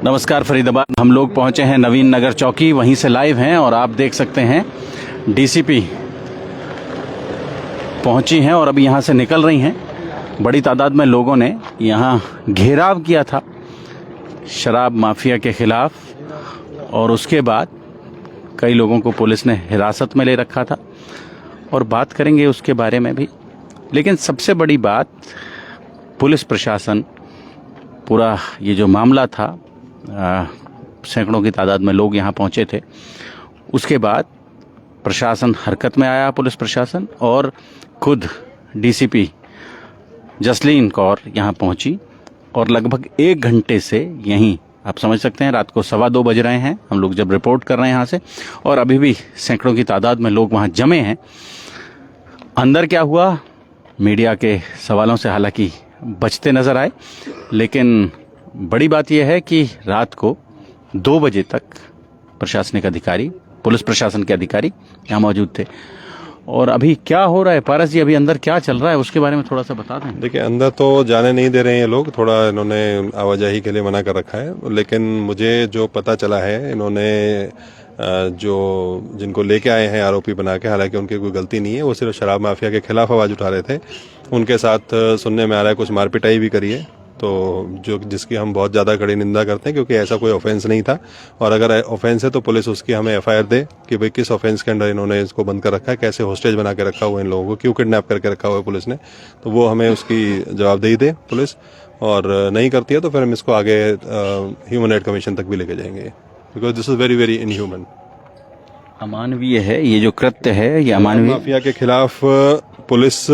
नमस्कार फरीदाबाद। हम लोग पहुंचे हैं नवीन नगर चौकी, वहीं से लाइव हैं और आप देख सकते हैं डीसीपी पहुंची हैं और अभी यहां से निकल रही हैं। बड़ी तादाद में लोगों ने यहां घेराव किया था शराब माफिया के खिलाफ और उसके बाद कई लोगों को पुलिस ने हिरासत में ले रखा था और बात करेंगे उसके बारे में भी। लेकिन सबसे बड़ी बात, पुलिस प्रशासन, पूरा ये जो मामला था, सैकड़ों की तादाद में लोग यहाँ पहुँचे थे, उसके बाद प्रशासन हरकत में आया, पुलिस प्रशासन, और खुद डीसीपी जसलीन कौर यहाँ पहुँची और लगभग 1 घंटे से यहीं, आप समझ सकते हैं, रात को 2:15 बज रहे हैं हम लोग जब रिपोर्ट कर रहे हैं यहाँ से, और अभी भी सैकड़ों की तादाद में लोग वहाँ जमे हैं। अंदर क्या हुआ, मीडिया के सवालों से हालांकि बचते नजर आए, लेकिन बड़ी बात यह है कि रात को 2 बजे तक प्रशासनिक अधिकारी, पुलिस प्रशासन के अधिकारी यहाँ मौजूद थे। और अभी क्या हो रहा है पारस जी, अभी अंदर क्या चल रहा है उसके बारे में थोड़ा सा बता दें। देखिए, अंदर तो जाने नहीं दे रहे हैं ये लोग, थोड़ा इन्होंने आवाजाही के लिए मना कर रखा है। लेकिन मुझे जो पता चला है, इन्होंने जो जिनको लेके आए हैं आरोपी बना के, हालांकि उनकी कोई गलती नहीं है, वो सिर्फ शराब माफिया के खिलाफ आवाज उठा रहे थे। उनके साथ सुनने में आ रहा है कुछ मारपिटाई भी करी है, तो जिसकी हम बहुत ज़्यादा कड़ी निंदा करते हैं, क्योंकि ऐसा कोई ऑफेंस नहीं था। और अगर ऑफेंस है तो पुलिस उसकी हमें एफआईआर दे कि भाई किस ऑफेंस के अंडर इन्होंने इसको बंद कर रखा है, कैसे होस्टेज बना के रखा हुआ है इन लोगों को, क्यों किडनैप करके रखा हुआ है पुलिस ने। तो वो हमें उसकी जवाबदेही दे पुलिस, और नहीं करती है तो फिर हम इसको आगे ह्यूमन राइट कमीशन तक भी लेके जाएंगे, because this is very very inhuman. अमानवीय है ये जो कृत्य है, ये अमानवीय। माफिया के खिलाफ पुलिस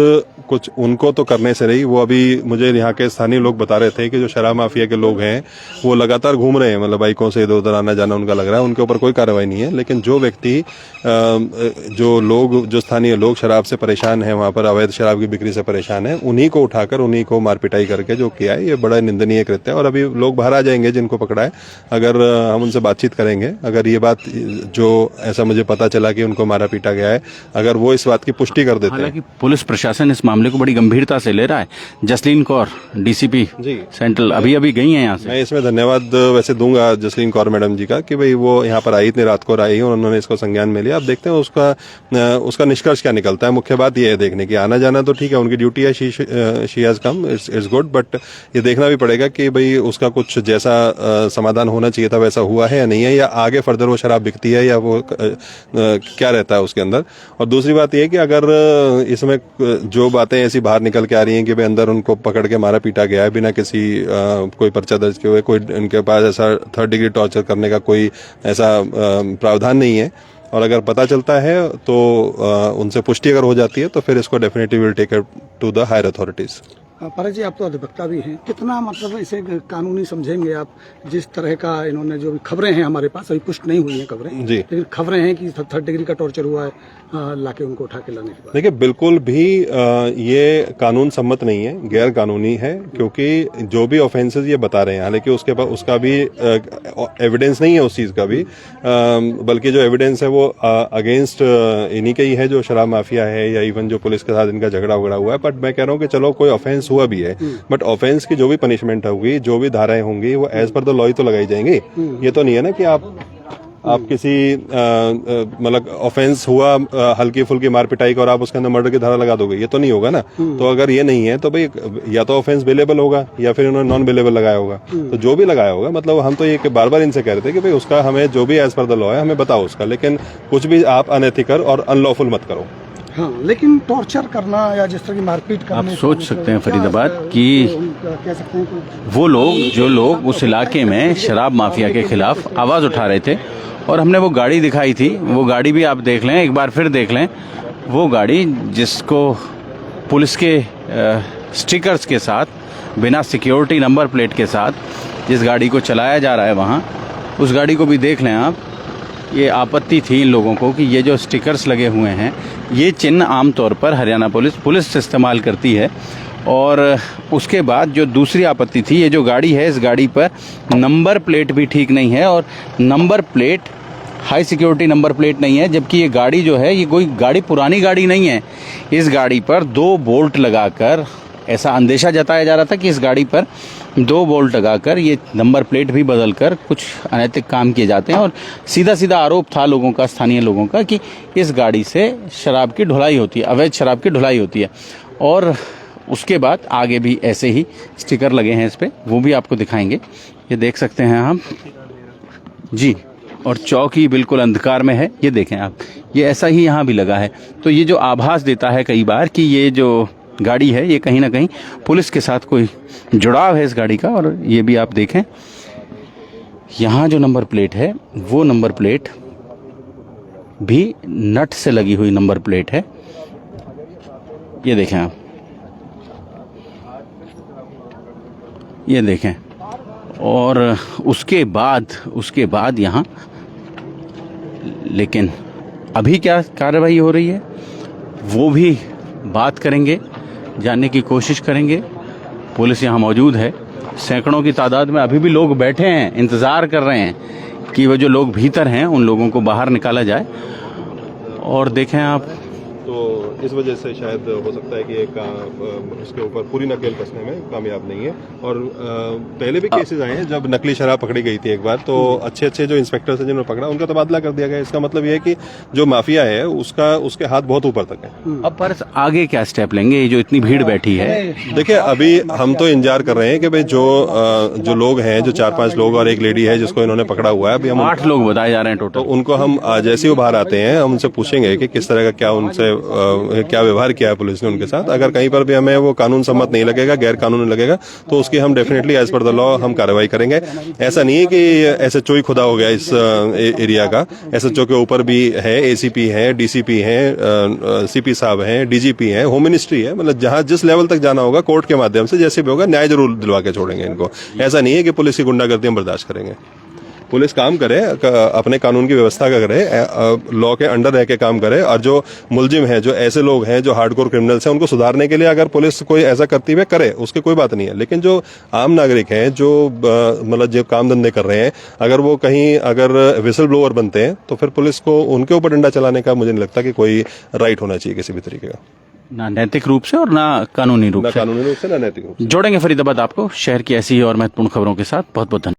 कुछ उनको तो करने से रही। वो अभी मुझे यहाँ के स्थानीय लोग बता रहे थे कि जो शराब माफिया के लोग हैं वो लगातार घूम रहे हैं, मतलब बाइकों से इधर उधर आना जाना उनका लग रहा है, उनके ऊपर कोई कार्रवाई नहीं है। लेकिन जो व्यक्ति, जो स्थानीय लोग शराब से परेशान हैं, वहाँ पर अवैध शराब की बिक्री से परेशान है, उन्हीं को उठाकर उन्हीं को मारपिटाई करके जो किया है, ये बड़ा निंदनीय कृत्य है। और अभी लोग बाहर आ जाएंगे जिनको पकड़ा है, अगर हम उनसे बातचीत करेंगे, अगर ये बात जो ऐसा मुझे पता चला कि उनको मारा पीटा गया है, अगर वो इस बात की पुष्टि कर देते हैं। हालांकि पुलिस प्रशासन इस मामले को बड़ी गंभीरता से ले रहा है। जसलीन कौर डीसीपी सेंट्रल अभी गई हैं यहाँ से। मैं इसमें धन्यवाद वैसे दूंगा जसलीन कौर मैडम जी का कि भाई वो यहाँ पर आई, इतनी रात को आई और उन्होंने इसको संज्ञान में लिया। अब देखते हैं उसका निष्कर्ष क्या निकलता है। मुख्य बात ये है देखने की, आना जाना तो ठीक है, उनकी ड्यूटी है, she has come, it's good, but ये देखना भी पड़ेगा कि भाई उसका कुछ जैसा समाधान होना चाहिए था वैसा हुआ है या नहीं है, या आगे फर्दर वो शराब बिकती है या वो क्या रहता है उसके अंदर। और दूसरी बात ये है कि अगर इसमें जो बातें ऐसी बाहर निकल के आ रही हैं कि भाई अंदर उनको पकड़ के मारा पीटा गया है बिना किसी कोई पर्चा दर्ज किए हुए, कोई इनके पास ऐसा 3rd डिग्री टॉर्चर करने का कोई ऐसा प्रावधान नहीं है, और अगर पता चलता है तो उनसे पुष्टि अगर हो जाती है तो फिर इसको definitely will take to the higher authorities. Paras ji, आप तो अधिवक्ता भी हैं, कितना मतलब इसे कानूनी समझेंगे आप? जिस तरह का इन्होंने, जो भी खबरें हैं हमारे पास, अभी पुष्ट नहीं हुई हैं खबरें जी, लेकिन खबरें हैं कि 3rd डिग्री का टॉर्चर हुआ है लाके उनको उठा के लाने के बाद। देखिए, बिल्कुल भी ये कानून सम्मत नहीं है, गैर कानूनी है, क्योंकि जो भी ऑफेंसेस ये बता रहे हैं, हालांकि उसके पास उसका भी एविडेंस नहीं है उस चीज का भी, बल्कि जो एविडेंस है वो अगेंस्ट इन्हीं के ही है, जो शराब माफिया है या इवन जो पुलिस के साथ इनका झगड़ा वगड़ा हुआ है। बट मैं कह रहा हूँ कि चलो कोई ऑफेंस हुआ भी है, बट ऑफेंस की जो भी पनिशमेंट होगी, जो भी धाराएं होंगी, वो एज पर द लॉ ही तो लगाई जाएंगी। ये तो नहीं है ना कि आप किसी मतलब ऑफेंस हुआ हल्की फुल्की मार पिटाई का और आप उसके अंदर मर्डर की धारा लगा दोगे, ये तो नहीं होगा ना। तो अगर ये नहीं है तो भाई या तो ऑफेंस बेलेबल होगा या फिर उन्होंने नॉन बेलेबल लगाया होगा। तो जो भी लगाया होगा, मतलब हम तो ये बार बार इनसे कह रहे थे कि भाई उसका हमें जो भी एज पर द लॉ है हमें बताओ उसका, लेकिन कुछ भी आप अनएथिकल और अनलॉफुल मत करो। हाँ, लेकिन टॉर्चर करना या जिस तरह की मारपीट करना, आप सोच सकते हैं फरीदाबाद कि कह सकते हैं वो लोग, जो लोग उस इलाके में शराब माफिया के खिलाफ आवाज उठा रहे थे, और हमने वो गाड़ी दिखाई थी, वो गाड़ी भी आप देख लें, एक बार फिर देख लें, वो गाड़ी जिसको पुलिस के स्टिकर्स के साथ, बिना सिक्योरिटी नंबर प्लेट के साथ जिस गाड़ी को चलाया जा रहा है वहाँ, उस गाड़ी को भी देख लें आप। ये आपत्ति थी इन लोगों को कि ये जो स्टिकर्स लगे हुए हैं, ये चिन्ह आमतौर पर हरियाणा पुलिस इस्तेमाल करती है। और उसके बाद जो दूसरी आपत्ति थी, ये जो गाड़ी है, इस गाड़ी पर नंबर प्लेट भी ठीक नहीं है, और number plate high security number plate नहीं है, जबकि ये गाड़ी जो है, ये कोई गाड़ी, पुरानी गाड़ी नहीं है। इस गाड़ी पर 2 बोल्ट लगाकर ऐसा अंदेशा जताया जा रहा था कि इस गाड़ी पर 2 बोल्ट लगाकर ये नंबर प्लेट भी बदलकर कुछ अनैतिक काम किए जाते हैं और सीधा सीधा आरोप था लोगों का, स्थानीय लोगों का, कि इस गाड़ी से शराब की ढुलाई होती है, अवैध शराब की ढुलाई होती है। और उसके बाद आगे भी ऐसे ही स्टिकर लगे हैं इस पे, वो भी आपको दिखाएंगे। ये देख सकते हैं आप जी, और चौकी बिल्कुल अंधकार में है, ये देखें आप, ये ऐसा ही यहाँ भी लगा है। तो ये जो आभास देता है कई बार कि ये जो गाड़ी है ये कहीं ना कहीं पुलिस के साथ कोई जुड़ाव है इस गाड़ी का। और ये भी आप देखें, यहाँ जो नंबर प्लेट है वो नंबर प्लेट भी नट से लगी हुई नंबर प्लेट है, ये देखें आप, ये देखें। और उसके बाद यहाँ, लेकिन अभी क्या कार्रवाई हो रही है वो भी बात करेंगे, जानने की कोशिश करेंगे। पुलिस यहाँ मौजूद है, सैकड़ों की तादाद में अभी भी लोग बैठे हैं, इंतज़ार कर रहे हैं कि वो जो लोग भीतर हैं उन लोगों को बाहर निकाला जाए। और देखें आप, तो इस वजह से शायद हो सकता है कि उसके ऊपर पूरी नकेल कसने में कामयाब नहीं है। और पहले भी केसेस आए हैं जब नकली शराब पकड़ी गई थी एक बार, तो अच्छे जो इंस्पेक्टर्स हैं जिन्होंने पकड़ा उनका तबादला कर दिया गया। इसका मतलब ये है कि जो माफिया है उसके हाथ बहुत ऊपर तक है। अब पर आगे क्या स्टेप लेंगे, ये जो इतनी भीड़ बैठी है? देखिए, अभी हम तो इंतजार कर रहे हैं कि भाई जो लोग हैं, जो 4-5 लोग और एक लेडी है जिसको इन्होंने पकड़ा हुआ है, अभी हम 8 लोग बताए जा रहे हैं टोटल। तो उनको हम जैसे ही बाहर आते हैं हम उनसे पूछेंगे कि किस तरह का क्या व्यवहार किया है पुलिस ने उनके साथ। अगर कहीं पर भी हमें वो कानून सम्मत नहीं लगेगा, गैर कानूनी लगेगा, तो उसकी हम definitely as per the law हम कार्रवाई करेंगे। ऐसा नहीं है कि एसएचओ ही खुदा हो गया इस एरिया का। एसएचओ के ऊपर भी है, एसीपी है, डीसीपी है, सीपी साहब हैं, डीजीपी हैं, होम मिनिस्ट्री है। मतलब जहां जिस लेवल तक जाना होगा कोर्ट के माध्यम से जैसे भी होगा न्याय जरूर दिलवा के छोड़ेंगे इनको। ऐसा नहीं है कि पुलिस की गुंडागर्दी हम बर्दाश्त करेंगे। पुलिस काम करे, अपने कानून की व्यवस्था का करे, लॉ के अंडर रह के काम करे। और जो मुलजिम है, जो ऐसे लोग हैं जो हार्डकोर क्रिमिनल्स हैं, उनको सुधारने के लिए अगर पुलिस कोई ऐसा करती हुए करे, उसकी कोई बात नहीं है। लेकिन जो आम नागरिक हैं, जो मतलब जो काम धंधे कर रहे हैं, अगर वो कहीं अगर विसल ब्लोअर बनते हैं तो फिर पुलिस को उनके ऊपर डंडा चलाने का मुझे नहीं लगता कि कोई राइट होना चाहिए किसी भी तरीके का, ना नैतिक रूप से और ना कानूनी रूप से। ना कानूनी रूप से, ना नैतिक रूप से। जोड़ेंगे फरीदाबाद आपको शहर की ऐसी ही और महत्वपूर्ण खबरों के साथ। बहुत बहुत धन्यवाद।